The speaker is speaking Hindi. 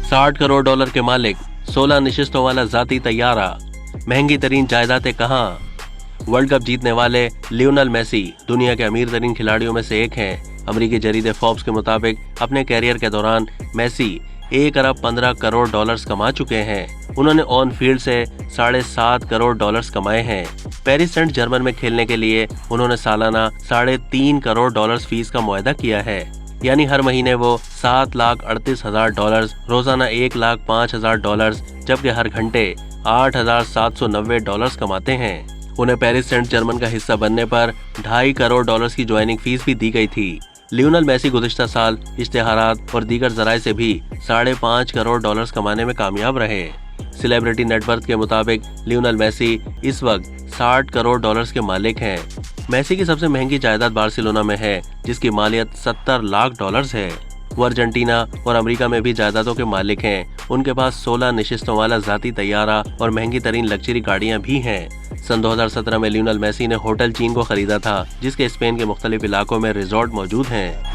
$60 करोड़ के मालिक, 16 नशिस्तों वाला जाती तैयारा, महंगी तरीन जायदादें कहाँ? वर्ल्ड कप जीतने वाले लियोनेल मेसी दुनिया के अमीर तरीन खिलाड़ियों में से एक हैं। अमेरिकी जरीदे फोर्ब्स के मुताबिक अपने कैरियर के दौरान मेसी 1 अरब 15 करोड़ डॉलर्स कमा चुके हैं। उन्होंने ऑन फील्ड से $7.5 करोड़ कमाए हैं। पेरिस सेंट जर्मन में खेलने के लिए उन्होंने सालाना $3.5 करोड़ फीस का मुआहदा किया है। यानी हर महीने वो $7,38,000, रोजाना $1,05,000, जबकि हर घंटे $8,790 कमाते हैं। उन्हें पेरिस सेंट जर्मन का हिस्सा बनने पर $2.5 करोड़ की ज्वाइनिंग फीस भी दी गई थी। लियोनेल मेसी गुज़िश्ता साल इश्तिहारात और दीगर जराए से भी $5.5 करोड़ कमाने में कामयाब रहे। सेलिब्रिटी नेटवर्थ के मुताबिक लियोनेल मेसी इस वक्त $60 करोड़ के मालिक हैं। मेसी की सबसे महंगी जायदाद बार्सिलोना में है, जिसकी मालियत $70 लाख है। वो अर्जेंटीना और अमेरिका में भी जायदादों के मालिक हैं। उनके पास 16 नशिस्तों वाला जाती तैयारा और महंगी तरीन लग्जरी गाड़ियां भी हैं। सन 2017 में लियोनेल मेसी ने होटल चीन को खरीदा था, जिसके स्पेन के मुख्तलिफ इलाकों में रिजॉर्ट मौजूद हैं।